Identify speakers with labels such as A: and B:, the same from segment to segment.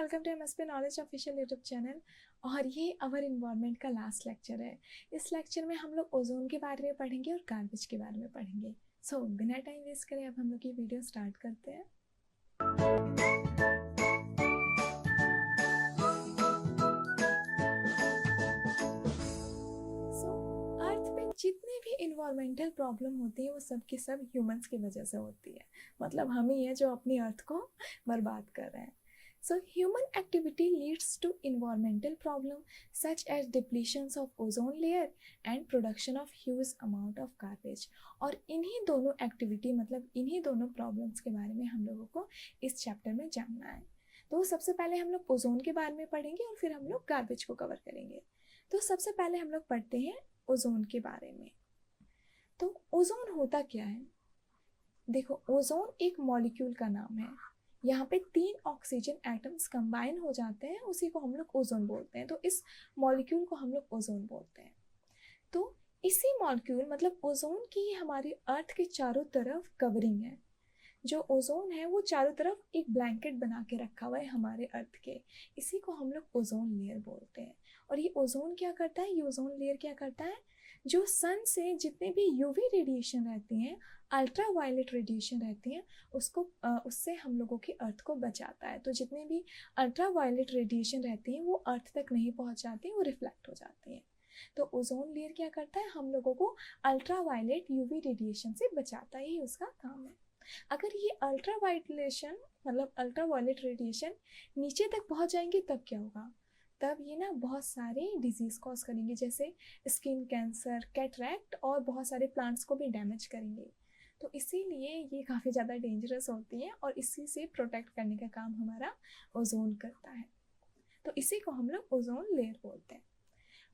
A: Welcome to MSP knowledge official YouTube channel. और ये our environment का लास्ट लेक्चर है। इस लेक्चर में हम लोग ओजोन के बारे में पढ़ेंगे और गार्बेज के बारे में पढ़ेंगे। सो बिना टाइम वेस्ट करे अब हम लोग ये वीडियो स्टार्ट करते हैं। अर्थ पे जितने भी इन्वायरमेंटल प्रॉब्लम होती है वो सब की सब ह्यूमंस की वजह से होती है। मतलब हम ही है जो अपनी अर्थ को बर्बाद कर रहे हैं। So human activity leads to environmental problems such as depletions of ozone layer and production of huge amount of garbage। और इन्हीं दोनों एक्टिविटी मतलब इन्हीं दोनों प्रॉब्लम्स के बारे में हम लोगों को इस चैप्टर में जानना है। तो सबसे पहले हम लोग ओजोन के बारे में पढ़ेंगे और फिर हम लोग गार्बेज को कवर करेंगे। तो सबसे पहले हम लोग पढ़ते हैं ओजोन के बारे में। तो ओजोन होता क्या है? देखो, ओजोन एक मॉलिक्यूल का नाम है। यहाँ पे 3 ऑक्सीजन एटम्स कंबाइन हो जाते हैं, उसी को हम लोग ओजोन बोलते हैं। तो इस मॉलिक्यूल को हम लोग ओजोन बोलते हैं। तो इसी मॉलिक्यूल मतलब ओजोन की हमारी अर्थ के चारों तरफ कवरिंग है। जो ओजोन है वो चारों तरफ एक ब्लैंकेट बना के रखा हुआ है हमारे अर्थ के। इसी को हम लोग ओजोन लेयर बोलते हैं। और ये ओजोन क्या करता है? ये ओजोन लेयर क्या करता है? जो सन से जितने भी यूवी रेडिएशन रहती हैं, अल्ट्रा वायलेट रेडिएशन रहती हैं, उससे हम लोगों की अर्थ को बचाता है। तो जितने भी अल्ट्रा वायलेट रेडिएशन रहती हैं वो अर्थ तक नहीं पहुंच जाती, वो रिफ्लेक्ट हो जाती हैं। तो ओजोन लेयर क्या करता है? हम लोगों को अल्ट्रा वायलेट यूवी रेडिएशन से बचाता है, यही उसका काम है। अगर ये अल्ट्रा वायलेशन मतलब अल्ट्रा वायलेट रेडिएशन नीचे तक पहुंच जाएंगे तब क्या होगा? तब ये ना बहुत सारे डिजीज कॉज करेंगे, जैसे स्किन कैंसर, कैटरैक्ट और बहुत सारे प्लांट्स को भी डैमेज करेंगे। तो इसीलिए ये काफ़ी ज़्यादा डेंजरस होती है और इसी से प्रोटेक्ट करने का काम हमारा ओजोन करता है। तो इसी को हम लोग ओजोन लेयर बोलते हैं।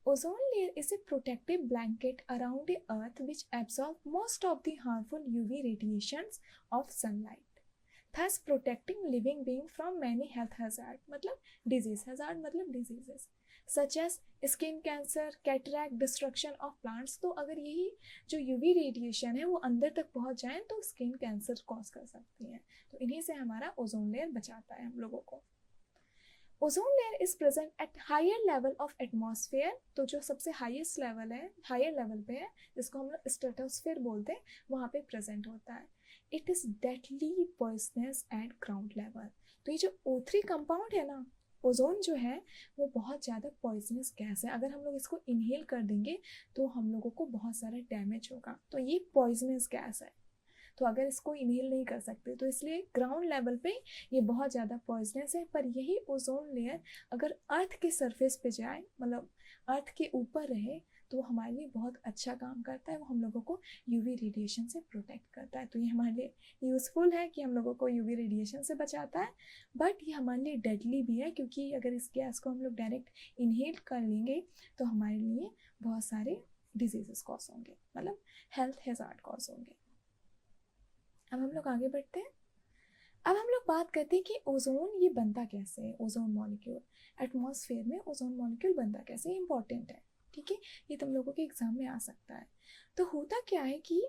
A: Ozone layer is a protective blanket around the earth which absorbs most of the harmful UV radiations of sunlight, thus protecting living beings from many health hazards मतलब disease hazard मतलब diseases such as skin cancer, cataract, destruction of plants। तो अगर यही जो UV radiation है वो अंदर तक पहुंच जाए तो स्किन कैंसर कॉज कर सकती है। तो इन्हीं से हमारा ओजोन लेयर बचाता है हम लोगों को। Ozone layer is present at higher level of atmosphere. तो जो सबसे हाईएस्ट लेवल है, हायर लेवल पे है, जिसको हम लोग स्ट्रेटोस्फेयर बोलते हैं, वहाँ पे प्रेजेंट होता है। It is deadly poisonous eight ground level. तो ये जो O3 कंपाउंड है ना, ओजोन जो है वो बहुत ज़्यादा पॉइजनस गैस है। अगर हम लोग इसको इनहेल कर देंगे तो हम लोगों को बहुत सारा डैमेज होगा। तो ये पॉइजनस गैस है। तो अगर इसको इनहेल नहीं कर सकते तो इसलिए ग्राउंड लेवल पे ये बहुत ज़्यादा पॉइजनस है। पर यही ओजोन लेयर अगर अर्थ के सरफेस पे जाए मतलब अर्थ के ऊपर रहे तो हमारे लिए बहुत अच्छा काम करता है। वो हम लोगों को यूवी रेडिएशन से प्रोटेक्ट करता है। तो ये हमारे लिए यूज़फुल है कि हम लोगों को यूवी रेडिएशन से बचाता है। बट ये हमारे लिए डेडली भी है, क्योंकि अगर इस गैस को हम लोग डायरेक्ट इनहेल कर लेंगे तो हमारे लिए बहुत सारे डिजीजेस कॉज होंगे, मतलब हेल्थ हैजार्ड कॉज होंगे। अब हम लोग आगे बढ़ते हैं। अब हम लोग बात करते हैं कि ओजोन ये बनता कैसे है। ओजोन मॉलिक्यूल एटमॉस्फेयर में ओजोन मॉलिक्यूल बनता कैसे, ये इंपॉर्टेंट है। ठीक है, ये तुम लोगों के एग्जाम में आ सकता है। तो होता क्या है कि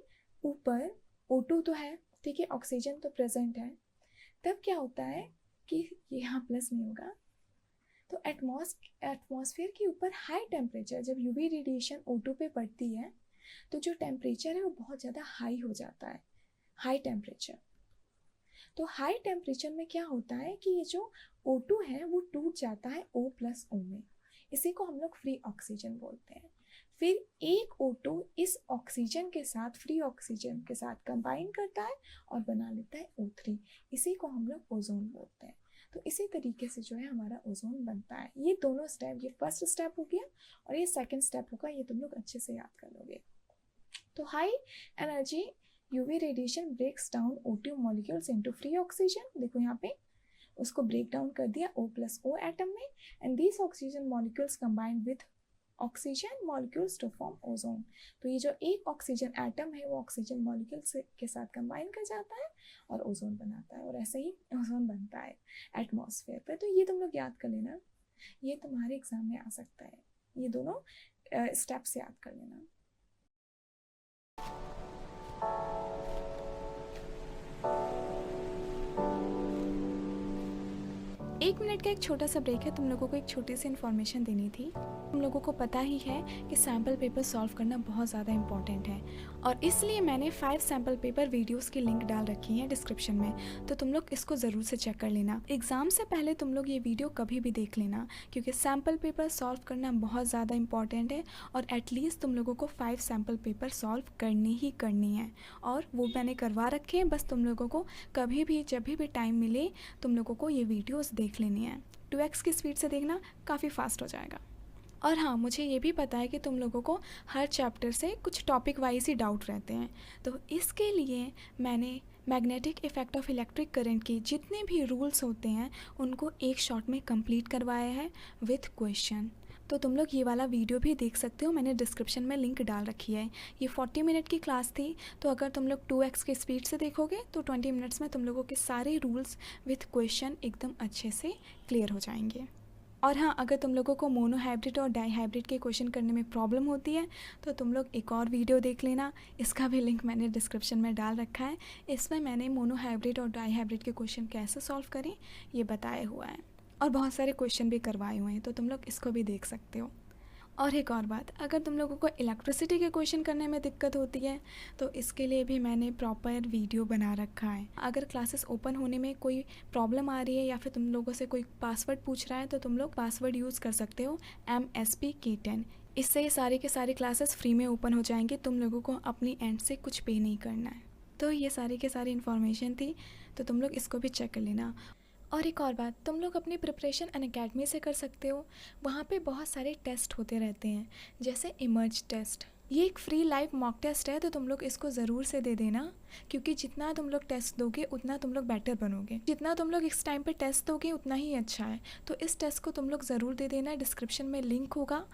A: ऊपर O2 तो है, ठीक है, ऑक्सीजन तो प्रेजेंट है। तब क्या होता है कि यहाँ प्लस नहीं होगा। तो एटमॉस्फेयर के ऊपर हाई टेम्परेचर, जब यूवी रेडिएशन O2 पे पड़ती है तो जो टेम्परेचर है वो बहुत ज़्यादा हाई हो जाता है, हाई टेम्परेचर। तो हाई टेम्परेचर में क्या होता है कि ये जो O2 है वो टूट जाता है O+O में। इसी को हम लोग फ्री ऑक्सीजन बोलते हैं। फिर एक O2 इस ऑक्सीजन के साथ, फ्री ऑक्सीजन के साथ कंबाइन करता है और बना लेता है O3। इसी को हम लोग ओजोन बोलते हैं। तो इसी तरीके से जो है हमारा ओजोन बनता है। ये दोनों स्टेप, ये फर्स्ट स्टेप हो गया और ये सेकेंड स्टेप होगा, ये तुम लोग अच्छे से याद कर लोगे। तो high energy UV radiation breaks down O2 molecules into free oxygen. देखो यहाँ पे उसको ब्रेक डाउन कर दिया O+O एटम में, and these oxygen molecules combined with oxygen molecules to form ozone. तो ये जो एक ऑक्सीजन एटम है वो ऑक्सीजन मॉलिक्यूल्स के साथ कंबाइन कर जाता है और ओजोन बनाता है। और ऐसे ही ओजोन बनता है एटमॉस्फेयर पे। तो ये तुम लोग याद कर लेना, ये तुम्हारे एग्जाम में आ सकता है। ये दोनों स्टेप्स याद कर लेना। 1 मिनट का एक छोटा सा ब्रेक है, तुम लोगों को एक छोटी सी इन्फॉर्मेशन देनी थी। तुम लोगों को पता ही है कि सैम्पल पेपर सॉल्व करना बहुत ज़्यादा इंपॉर्टेंट है, और इसलिए मैंने 5 सैम्पल पेपर वीडियोस की लिंक डाल रखी है डिस्क्रिप्शन में, तो तुम लोग इसको ज़रूर से चेक कर लेना। एग्ज़ाम से पहले तुम लोग ये वीडियो कभी भी देख लेना, क्योंकि सैम्पल पेपर सॉल्व करना बहुत ज़्यादा इंपॉर्टेंट है, और एटलीस्ट तुम लोगों को 5 सैम्पल पेपर सॉल्व करनी है, और वो मैंने करवा रखे हैं। बस तुम लोगों को कभी भी जब भी टाइम मिले तुम लोगों को ये वीडियोस देख लेनी है। 2x की स्पीड से देखना, काफ़ी फास्ट हो जाएगा। और हाँ, मुझे ये भी पता है कि तुम लोगों को हर चैप्टर से कुछ टॉपिक वाइज ही डाउट रहते हैं, तो इसके लिए मैंने magnetic effect of electric current के जितने भी रूल्स होते हैं उनको एक शॉट में कंप्लीट करवाया है विथ क्वेश्चन। तो तुम लोग ये वाला वीडियो भी देख सकते हो, मैंने डिस्क्रिप्शन में लिंक डाल रखी है। ये 40 मिनट की क्लास थी, तो अगर तुम लोग 2x की स्पीड से देखोगे तो 20 मिनट्स में तुम लोगों के सारे रूल्स विथ क्वेश्चन एकदम अच्छे से क्लियर हो जाएंगे। और हाँ, अगर तुम लोगों को मोनो हाइब्रिड और डाई हाइब्रिड के क्वेश्चन करने में प्रॉब्लम होती है तो तुम लोग एक और वीडियो देख लेना, इसका भी लिंक मैंने डिस्क्रिप्शन में डाल रखा है। इसमें मैंने मोनो हाइब्रिड और डाई हाइब्रिड के क्वेश्चन कैसे सॉल्व करें ये बताया हुआ है, और बहुत सारे क्वेश्चन भी करवाए हुए हैं, तो तुम लोग इसको भी देख सकते हो। और एक और बात, अगर तुम लोगों को इलेक्ट्रिसिटी के क्वेश्चन करने में दिक्कत होती है तो इसके लिए भी मैंने प्रॉपर वीडियो बना रखा है। अगर क्लासेस ओपन होने में कोई प्रॉब्लम आ रही है या फिर तुम लोगों से कोई पासवर्ड पूछ रहा है तो तुम लोग पासवर्ड यूज़ कर सकते हो MSP-K10। इससे ये सारे के सारे क्लासेस फ्री में ओपन हो जाएंगे, तुम लोगों को अपनी एंड से कुछ पे नहीं करना है। तो ये सारी के सारी इन्फॉर्मेशन थी, तो तुम लोग इसको भी चेक कर लेना। और एक और बात, तुम लोग अपनी प्रिपरेशन अनअकैडमी से कर सकते हो। वहाँ पे बहुत सारे टेस्ट होते रहते हैं, जैसे इमर्ज टेस्ट। ये एक फ्री लाइव मॉक टेस्ट है, तो तुम लोग इसको ज़रूर से दे देना, क्योंकि जितना तुम लोग टेस्ट दोगे उतना तुम लोग बेटर बनोगे। जितना तुम लोग इस टाइम पे टेस्ट दोगे उतना ही अच्छा है, तो इस टेस्ट को तुम लोग ज़रूर दे देना। डिस्क्रिप्शन में लिंक होगा,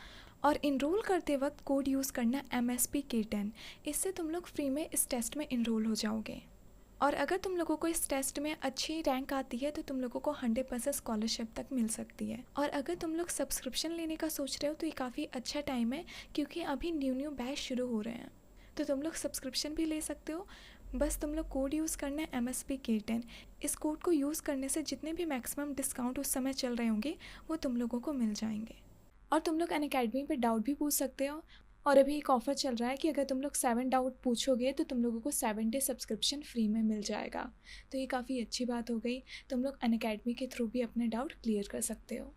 A: और इनरोल करते वक्त कोड यूज़ करना MSP-K10। इससे तुम लोग फ्री में इस टेस्ट में इनरोल हो जाओगे। और अगर तुम लोगों को इस टेस्ट में अच्छी रैंक आती है तो तुम लोगों को 100% स्कॉलरशिप तक मिल सकती है। और अगर तुम लोग सब्सक्रिप्शन लेने का सोच रहे हो तो ये काफ़ी अच्छा टाइम है, क्योंकि अभी न्यू बैच शुरू हो रहे हैं, तो तुम लोग सब्सक्रिप्शन भी ले सकते हो। बस तुम लोग कोड यूज़ करना है MSP-K10। इस कोड को यूज़ करने से जितने भी मैक्सिमम डिस्काउंट उस समय चल रहे होंगे वो तुम लोगों को मिल जाएंगे। और तुम लोग अनअकैडमी पे डाउट भी पूछ सकते हो, और अभी एक ऑफ़र चल रहा है कि अगर तुम लोग 7 डाउट पूछोगे तो तुम लोगों को 7 डे सब्सक्रिप्शन फ्री में मिल जाएगा। तो ये काफ़ी अच्छी बात हो गई, तुम लोग अनअकैडमी के थ्रू भी अपने डाउट क्लियर कर सकते हो।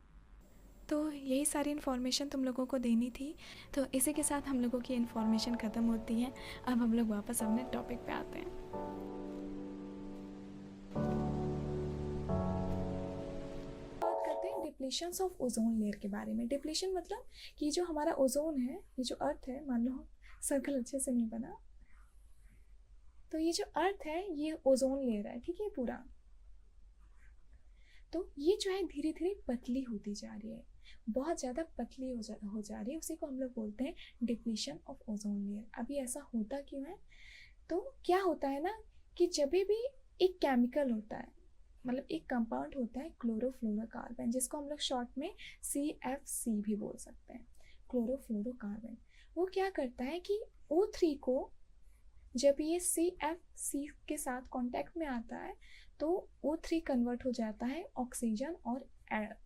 A: तो यही सारी इन्फॉर्मेशन तुम लोगों को देनी थी, तो इसी के साथ हम लोगों की इन्फॉर्मेशन ख़त्म होती है। अब हम लोग वापस अपने टॉपिक पे आते हैं। बात करते हैं डिप्लीशंस ऑफ ओजोन लेयर के बारे में। डिप्लीशन मतलब कि जो हमारा ओजोन है, ये जो अर्थ है, मान लो सर्कल अच्छे से नहीं बना, तो ये जो अर्थ है ये ओजोन लेयर है, ठीक है पूरा। तो ये जो है धीरे धीरे पतली होती जा रही है, बहुत ज़्यादा पतली हो जा रही है, उसी को हम लोग बोलते हैं डिप्लीशन ऑफ ओजोन लेयर। अभी ऐसा होता क्यों है? तो क्या होता है ना कि जब भी एक केमिकल होता है, मतलब एक कंपाउंड होता है क्लोरोफ्लोरोकार्बन, जिसको हम लोग शॉर्ट में CFC भी बोल सकते हैं, क्लोरोफ्लोरोकार्बन। वो क्या करता है कि O3 को जब ये CFC के साथ कांटेक्ट में आता है तो O3 कन्वर्ट हो जाता है ऑक्सीजन और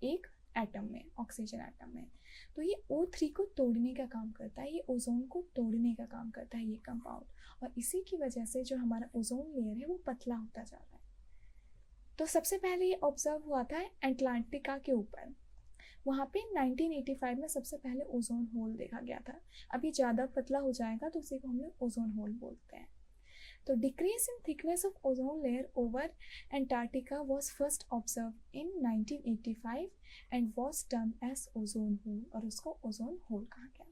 A: एक एटम में, ऑक्सीजन एटम में। तो ये O3 को तोड़ने का काम करता है, ये ओजोन को तोड़ने का काम करता है ये कंपाउंड, और इसी की वजह से जो हमारा ओजोन लेयर है वो पतला होता जा रहा है। तो सबसे पहले ये ऑब्जर्व हुआ था एटलांटिका के ऊपर, वहाँ पे 1985 में सबसे पहले ओजोन होल देखा गया था। अभी ज़्यादा पतला हो जाएगा तो उसी को हम लोग ओजोन होल बोलते हैं। तो decrease in thickness of ozone layer over Antarctica was first observe in 1985 and was term as ozone hole, और उसको ओजोन होल कहा गया।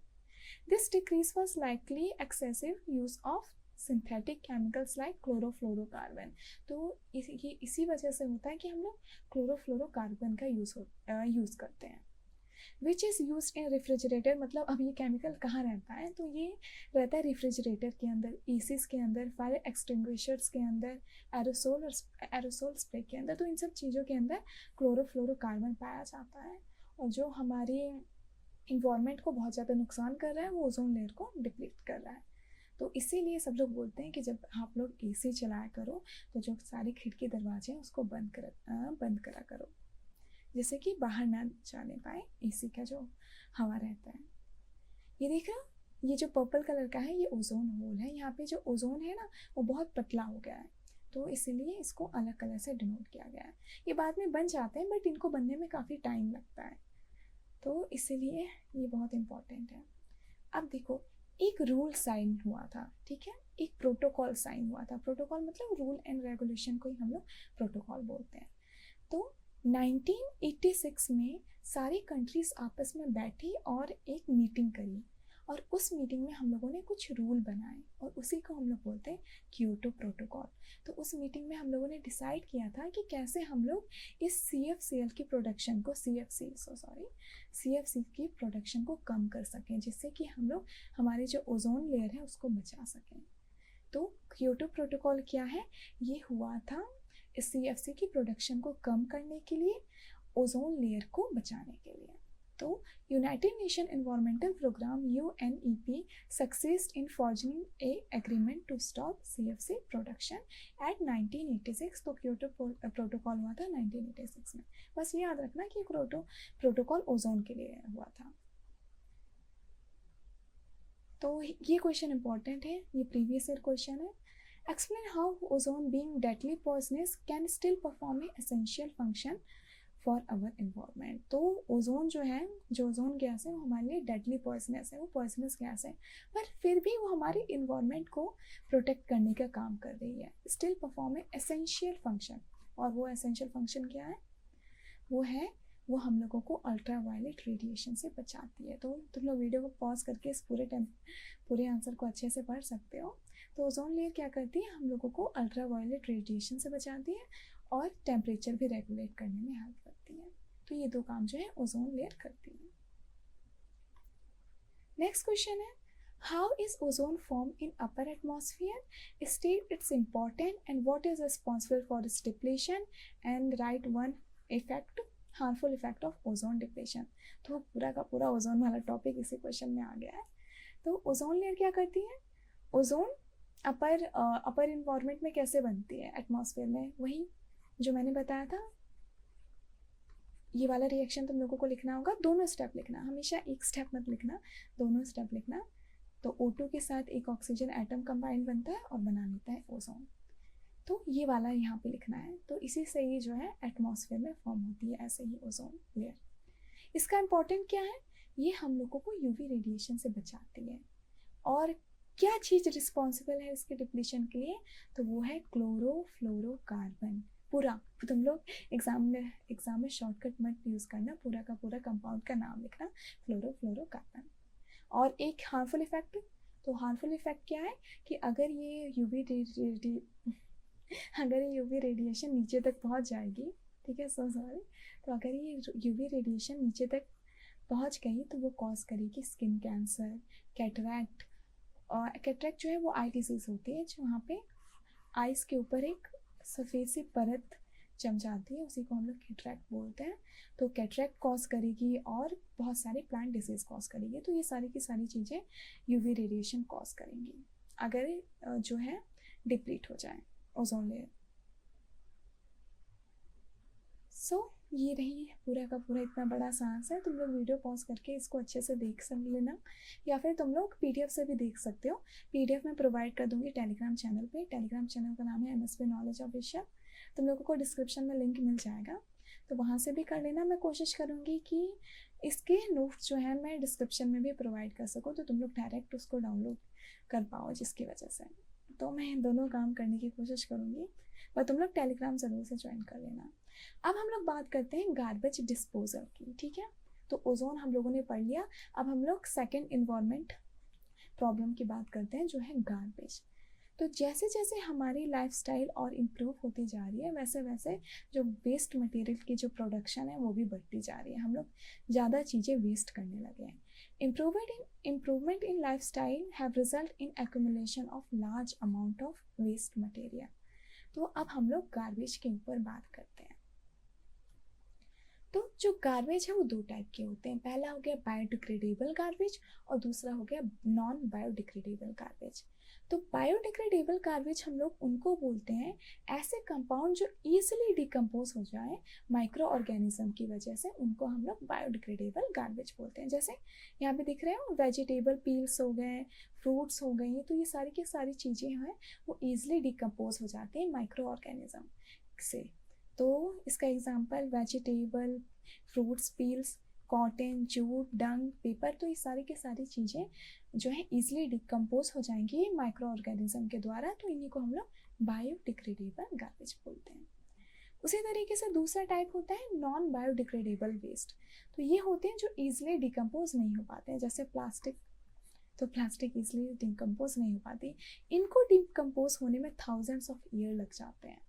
A: This decrease was likely excessive use of synthetic chemicals like chlorofluorocarbon. तो ये इसी वजह से होता है कि हम लोग क्लोरोफ्लोरोकार्बन का यूज़ करते हैं, which is use in refrigerator. मतलब अब ये केमिकल कहाँ रहता है? तो ये रहता है रेफ्रिजरेटर के अंदर, एसीज के अंदर, फायर एक्सटिंग्विशर्स के अंदर, एरोसोल स्प्रे के अंदर। तो इन सब चीज़ों के अंदर क्लोरोफ्लोरोकार्बन पाया जाता है, और जो हमारे इन्वायरमेंट को बहुत ज़्यादा नुकसान कर रहा है वो ओजोन लेयर को डिप्लीट कर रहा है। तो इसीलिए सब लोग बोलते हैं कि जब आप लोग AC चलाया करो तो जो सारे खिड़की दरवाजे हैं उसको बंद करा करो। जैसे कि बाहर ना जाने पाए एसी का जो हवा रहता है। ये देख रहा, ये जो पर्पल कलर का है ये ओजोन होल है। यहाँ पे जो ओजोन है ना वो बहुत पतला हो गया है, तो इसीलिए इसको अलग कलर से डिनोट किया गया है। ये बाद में बन जाते हैं बट इनको बनने में काफ़ी टाइम लगता है, तो इसीलिए ये बहुत इम्पॉर्टेंट है। अब देखो, एक रूल साइन हुआ था, ठीक है, एक प्रोटोकॉल साइन हुआ था। प्रोटोकॉल मतलब रूल एंड रेगुलेशन को ही हम लोग प्रोटोकॉल बोलते हैं। तो 1986 में सारी कंट्रीज आपस में बैठी और एक मीटिंग करी, और उस मीटिंग में हम लोगों ने कुछ रूल बनाए और उसी को हम लोग बोलते हैं क्योटो प्रोटोकॉल। तो उस मीटिंग में हम लोगों ने डिसाइड किया था कि कैसे हम लोग इस CFCl की प्रोडक्शन को CFC की प्रोडक्शन को कम कर सकें, जिससे कि हम लोग हमारे जो ओजोन लेयर है उसको बचा सकें। तो क्योटो प्रोटोकॉल क्या है? ये हुआ था इस CFC की प्रोडक्शन को कम करने के लिए, ओजोन लेयर को बचाने के लिए। तो United Nation Environmental Program UNEP succeeded in forging a agreement to stop CFC production at 1986। तो क्योटो प्रोटोकॉल हुआ था 1986 में। बस ये याद रखना कि क्योटो प्रोटोकॉल ओजोन के लिए हुआ था। तो ये क्वेश्चन इंपॉर्टेंट है, ये प्रीवियस ईयर क्वेश्चन है। Explain how ozone being deadly poisonous can still perform a essential function for our environment. तो ओजोन जो है, जो ओजोन गैस है वो हमारे लिए डेडली पॉइजनस है, वो पॉइजनस गैस है, पर फिर भी वो हमारे इन्वायरमेंट को प्रोटेक्ट करने का काम कर रही है, still perform a essential function. और वो एसेंशियल फंक्शन क्या है? वो है, वो हम लोगों को अल्ट्रा वायलेट रेडिएशन से बचाती है। तो तुम लोग वीडियो को पॉज करके इस पूरे आंसर को अच्छे से पढ़ सकते हो। तो ओजोन लेयर क्या करती है? हम लोगों को अल्ट्रा वायलेट रेडिएशन से बचाती है और टेम्परेचर भी रेगुलेट करने में हेल्प करती है। तो ये दो काम जो है ओजोन लेयर करती है। नेक्स्ट क्वेश्चन है, how is ozone form in upper atmosphere? State it's important and what is responsible for its depletion and right one effect, harmful effect of ozone depletion. तो पूरा का पूरा ओजोन वाला topic इसी question में आ गया है। तो ओजोन लेयर क्या करती है? ओजोन अपर इन्वायरमेंट में कैसे बनती है? एटमॉस्फेयर में, वही जो मैंने बताया था। ये वाला रिएक्शन तुम लोगों को लिखना होगा, दोनों स्टेप लिखना, हमेशा एक स्टेप मत लिखना, दोनों स्टेप लिखना। तो O2 के साथ एक ऑक्सीजन एटम कंबाइन बनता है और बना लेता है ओजोन। तो ये वाला यहाँ पे लिखना है। तो इसी से ये जो है एटमॉस्फेयर में फॉर्म होती है, ऐसे ही ओजोन लेयर। इसका इम्पोर्टेंट क्या है? ये हम लोगों को UV रेडिएशन से बचाती है। और क्या चीज़ रिस्पॉन्सिबल है इसके डिप्लीशन के लिए? तो वो है क्लोरोफ्लोरोकार्बन। पूरा तुम लोग एग्जाम में शॉर्टकट मत यूज़ करना, पूरा का पूरा कंपाउंड का नाम लिखना, क्लोरोफ्लोरोकार्बन। और एक हार्मफुल इफेक्ट, तो हार्मफुल इफेक्ट क्या है कि अगर ये UV रेडिएशन नीचे तक पहुंच जाएगी, ठीक है, सो सॉरी, तो अगर ये UV रेडिएशन नीचे तक पहुंच गई तो वो कॉज करेगी स्किन कैंसर, कैटरैक्ट। और कैटरैक्ट जो है वो आई डिजीज होती है, जो वहाँ पे आइस के ऊपर एक सफ़ेद सी परत जम जाती है, उसी को हम लोग कैटरैक्ट बोलते हैं। तो कैटरैक्ट कॉज करेगी और बहुत सारे प्लांट डिजीज कॉज करेगी। तो ये सारी की सारी चीज़ें UV रेडिएशन कॉज करेंगी अगर जो है डिप्लीट हो जाए ओजोन लेयर। सो ये रही पूरा का पूरा इतना बड़ा सा आंसर है। तुम लोग वीडियो पॉज करके इसको अच्छे से देख लेना, या फिर तुम लोग PDF से भी देख सकते हो। PDF मैं प्रोवाइड कर दूंगी टेलीग्राम चैनल पे। टेलीग्राम चैनल का नाम है MSP नॉलेज ऑफिशियल। तुम लोगों को डिस्क्रिप्शन में लिंक मिल जाएगा, तो वहाँ से भी कर लेना। मैं कोशिश करूँगी कि इसके नोट्स जो है मैं डिस्क्रिप्शन में भी प्रोवाइड कर सकूँ, तो तुम लोग डायरेक्ट उसको डाउनलोड कर पाओ, जिसकी वजह से तो मैं दोनों काम करने की कोशिश करूँगी, पर तुम लोग टेलीग्राम ज़रूर से ज्वाइन कर लेना। अब हम लोग बात करते हैं गार्बेज डिस्पोजल की, ठीक है। तो ओजोन हम लोगों ने पढ़ लिया। अब हम लोग सेकेंड इन्वायरमेंट प्रॉब्लम की बात करते हैं, जो है गार्बेज। तो जैसे जैसे हमारी लाइफस्टाइल और इम्प्रूव होती जा रही है, वैसे वैसे जो वेस्ट मटेरियल की जो प्रोडक्शन है वो भी बढ़ती जा रही है। हम लोग ज़्यादा चीज़ें वेस्ट करने लगे हैं। Improvement in lifestyle have result in accumulation of large amount of waste material. तो अब हम लोग गार्बेज के ऊपर बात करते हैं। तो जो गार्बेज है वो दो टाइप के होते हैं। पहला हो गया बायोडिग्रेडेबल गार्बेज और दूसरा हो गया नॉन बायोडिग्रेडेबल गार्बेज। तो बायोडिग्रेडेबल गार्बेज हम लोग उनको बोलते हैं ऐसे कंपाउंड जो ईजिली डिकम्पोज हो जाए माइक्रो ऑर्गेनिज्म की वजह से, उनको हम लोग बायोडिग्रेडेबल गार्बेज बोलते हैं। जैसे यहाँ पे दिख रहे हो वेजिटेबल पील्स हो गए, फ्रूट्स हो गई, तो ये सारी की सारी चीज़ें हैं वो ईजिली डिकम्पोज हो जाती हैं माइक्रो ऑर्गेनिज्म से। तो इसका example vegetable, fruits, peels, cotton, jute, dung, paper, तो ये सारी की सारी चीज़ें जो है ईजिली डिकम्पोज हो जाएंगी माइक्रो ऑर्गेनिज्म के द्वारा, तो इन्हीं को हम लोग बायोडिग्रेडेबल गार्बेज बोलते हैं। उसी तरीके से दूसरा टाइप होता है नॉन बायोडिग्रेडेबल वेस्ट। तो ये होते हैं जो ईजिली डिकम्पोज नहीं हो पाते हैं, जैसे प्लास्टिक। तो प्लास्टिक ईजिली डिकम्पोज नहीं हो पाती, इनको डिकम्पोज होने में थाउजेंड्स ऑफ ईयर लग जाते हैं।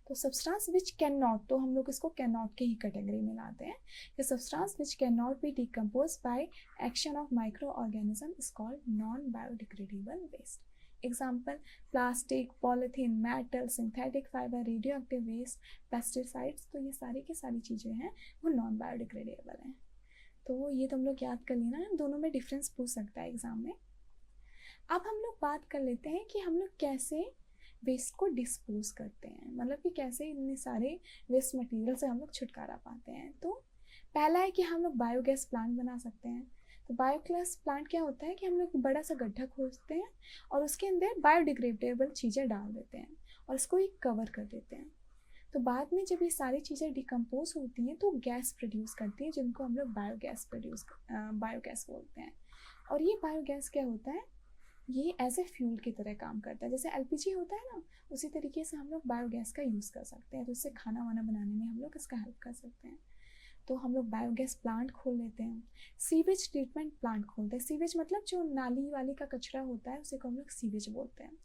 A: तो सब्सटेंस विच कैन नॉट, तो हम लोग इसको कैन नॉट के ही कैटेगरी में लाते हैं कि substance which can not be decompose by action of micro organism is called non biodegradable waste. Example plastic, polythene, metal, synthetic fibre, radio active waste, pesticides, तो ये सारी की सारी चीज़ें हैं वो नॉन बायोडिग्रेडेबल हैं। तो ये तुम लोग याद कर लेना, दोनों में डिफरेंस पूछ सकता है एग्जाम में। अब हम लोग बात कर लेते हैं कि हम लोग कैसे वेस्ट को डिस्पोज करते हैं, मतलब कि कैसे इतने सारे वेस्ट मटेरियल से हम लोग छुटकारा पाते हैं। तो पहला है कि हम लोग बायोगैस प्लांट बना सकते हैं। तो बायोगैस प्लांट क्या होता है कि हम लोग बड़ा सा गड्ढा खोदते हैं और उसके अंदर बायोडिग्रेडेबल चीज़ें डाल देते हैं और इसको एक कवर कर देते हैं। तो बाद में जब ये सारी चीज़ें डिकम्पोज होती हैं तो गैस प्रोड्यूस करती हैं, जिनको हम लोग बायोगैस बोलते हैं। और ये बायोगैस क्या होता है, ये एज ए फ्यूल की तरह काम करता है। जैसे एलपीजी होता है ना, उसी तरीके से हम लोग बायोगैस का यूज़ कर सकते हैं, तो इससे खाना वाना बनाने में हम लोग इसका हेल्प कर सकते हैं। तो हम लोग बायोगैस प्लांट खोल लेते हैं। सीवेज ट्रीटमेंट प्लांट खोलते हैं। सीवेज मतलब जो नाली वाली का कचरा होता है उसे को हम लोग सीवेज बोलते हैं।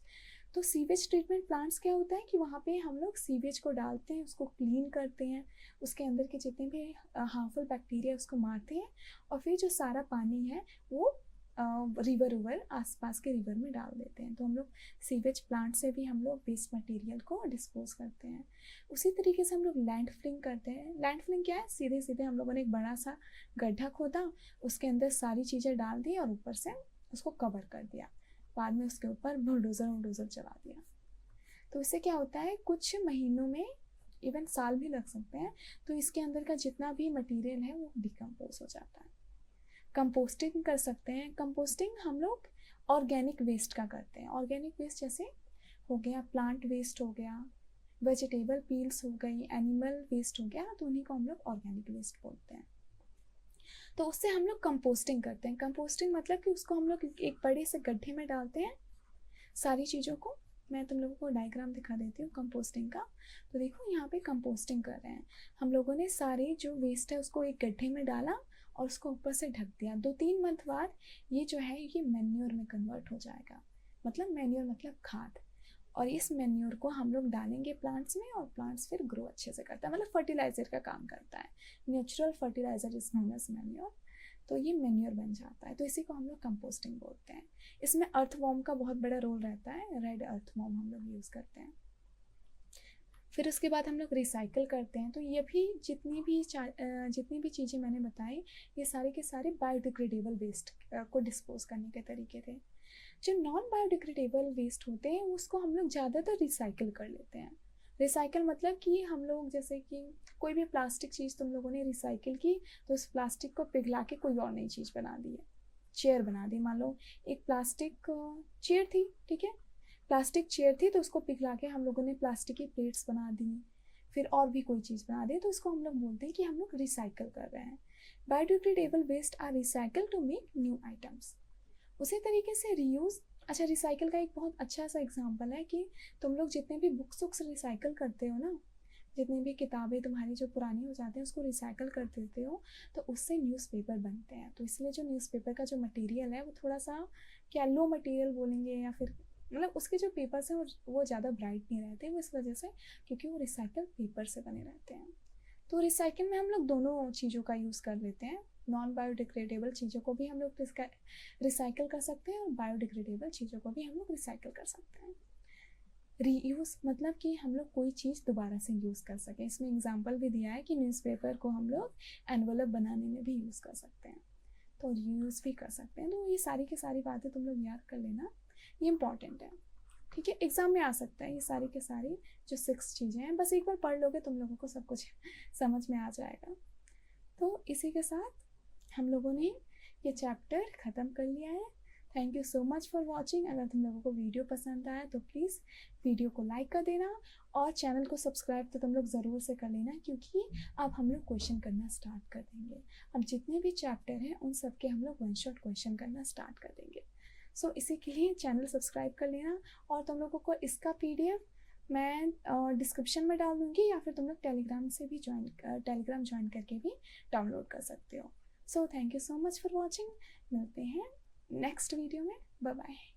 A: तो सीवेज ट्रीटमेंट प्लांट्स क्या होता है कि वहाँ पे हम लोग सीवेज को डालते हैं, उसको क्लीन करते हैं, उसके अंदर के जितने भी हार्मफुल बैक्टीरिया उसको मारते हैं, और फिर जो सारा पानी है वो रिवर आसपास के रिवर में डाल देते हैं। तो हम लोग सीवेज प्लांट से भी हम लोग वेस्ट मटेरियल को डिस्पोज करते हैं। उसी तरीके से हम लोग लैंड फिलिंग करते हैं। लैंड फिलिंग क्या है, सीधे सीधे हम लोगों ने एक बड़ा सा गड्ढा खोदा, उसके अंदर सारी चीज़ें डाल दी और ऊपर से उसको कवर कर दिया, बाद में उसके ऊपर बुलडोज़र चला दिया। तो इससे क्या होता है, कुछ महीनों में, इवन साल भी लग सकते हैं, तो इसके अंदर का जितना भी मटेरियल है वो डिकम्पोज हो जाता है। कंपोस्टिंग कर सकते हैं। कंपोस्टिंग हम लोग ऑर्गेनिक वेस्ट का करते हैं। ऑर्गेनिक वेस्ट जैसे हो गया प्लांट वेस्ट, हो गया वेजिटेबल पील्स, हो गई एनिमल वेस्ट हो गया, तो उन्हीं को हम लोग ऑर्गेनिक वेस्ट बोलते हैं। तो उससे हम लोग कंपोस्टिंग करते हैं। कंपोस्टिंग मतलब कि उसको हम लोग एक बड़े से गड्ढे में डालते हैं सारी चीज़ों को। मैं तुम लोगों को डायग्राम दिखा देती हूँ कंपोस्टिंग का। तो देखो यहाँ पे कंपोस्टिंग कर रहे हैं हम लोगों ने, सारे जो वेस्ट है उसको एक गड्ढे में डाला और उसको ऊपर से ढक दिया। 2-3 मंथ बाद ये जो है ये मैन्योर में कन्वर्ट हो जाएगा। मतलब मैन्योर मतलब खाद। और इस मैन्योर को हम लोग डालेंगे प्लांट्स में और प्लांट्स फिर ग्रो अच्छे से करता है, मतलब फर्टिलाइजर का काम करता है। Natural fertiliser is known as manure. तो ये मैन्योर बन जाता है, तो इसी को हम लोग कंपोस्टिंग बोलते हैं। इसमें अर्थवॉर्म का बहुत बड़ा रोल रहता है। रेड अर्थवॉर्म हम लोग यूज़ करते हैं। फिर उसके बाद हम लोग रिसाइकिल करते हैं। तो ये भी जितनी भी चीज़ें मैंने बताई, ये सारे के सारे बायोडिग्रेडेबल वेस्ट को डिस्पोज करने के तरीके थे। जो नॉन बायोडिग्रेडेबल वेस्ट होते हैं उसको हम लोग ज़्यादातर रिसाइकिल कर लेते हैं। रिसाइकिल मतलब कि हम लोग जैसे कि कोई भी प्लास्टिक चीज़ तुम लोगों ने रिसाइकिल की, तो उस प्लास्टिक को पिघला के कोई और नई चीज़ बना दी है। चेयर बना दी, मान लो एक प्लास्टिक चेयर थी, ठीक है, प्लास्टिक चेयर थी, तो उसको पिघला के हम लोगों ने प्लास्टिक की प्लेट्स बना दी, फिर और भी कोई चीज़ बना दी, तो इसको हम लोग बोलते हैं कि हम लोग रिसाइकिल कर रहे हैं। Biodegradable waste are recycle to make new items. उसी तरीके से रीयूज़, अच्छा रिसाइकिल का एक बहुत अच्छा सा एग्जांपल है कि तुम लोग जितने भी बुक्स रिसाइकिल करते हो ना, जितनी भी किताबें तुम्हारी जो पुरानी हो जाती हैं उसको रिसाइकिल कर देते हो, तो उससे न्यूज़पेपर बनते हैं। तो इसलिए जो न्यूज़पेपर का जो मटेरियल है वो थोड़ा सा क्या लो मटेरियल बोलेंगे, या फिर मतलब उसके जो पेपर्स हैं वो ज़्यादा ब्राइट नहीं रहते, वो इस वजह से क्योंकि वो रिसाइकल पेपर से बने रहते हैं। तो रिसाइकिल में हम लोग दोनों चीज़ों का यूज़ कर लेते हैं। नॉन बायोडिग्रेडेबल चीज़ों को भी हम लोग रिसाइकिल कर सकते हैं और बायोडिग्रेडेबल चीज़ों को भी हम लोग रिसाइकिल कर सकते हैं। रीयूज़ मतलब कि हम लोग कोई चीज़ दोबारा से यूज़ कर सकें। इसमें एग्जांपल भी दिया है कि न्यूज़पेपर को हम लोग एनवलप बनाने में भी यूज़ कर सकते हैं, तो रीयूज़ भी कर सकते हैं। तो ये सारी की सारी बातें तुम लोग याद कर लेना। ये इंपॉर्टेंट है, ठीक है, एग्ज़ाम में आ सकता है ये सारी के सारी जो 6 चीज़ें हैं, बस एक बार पढ़ लोगे तुम लोगों को सब कुछ समझ में आ जाएगा। तो इसी के साथ हम लोगों ने ये चैप्टर ख़त्म कर लिया है। Thank you so much for watching. अगर तुम लोगों को वीडियो पसंद आया तो प्लीज़ वीडियो को लाइक कर देना और चैनल को सब्सक्राइब तो तुम लोग ज़रूर से कर लेना, क्योंकि अब हम लोग क्वेश्चन करना स्टार्ट कर देंगे। अब जितने भी चैप्टर हैं उन सब के हम लोग वन शॉट क्वेश्चन करना स्टार्ट कर देंगे। सो इसी के लिए चैनल सब्सक्राइब कर लेना। और तुम लोगों को इसका PDF मैं डिस्क्रिप्शन में डाल दूँगी, या फिर तुम लोग टेलीग्राम ज्वाइन करके भी डाउनलोड कर सकते हो। So thank you so much for watching. मिलते हैं नेक्स्ट वीडियो में। Bye bye.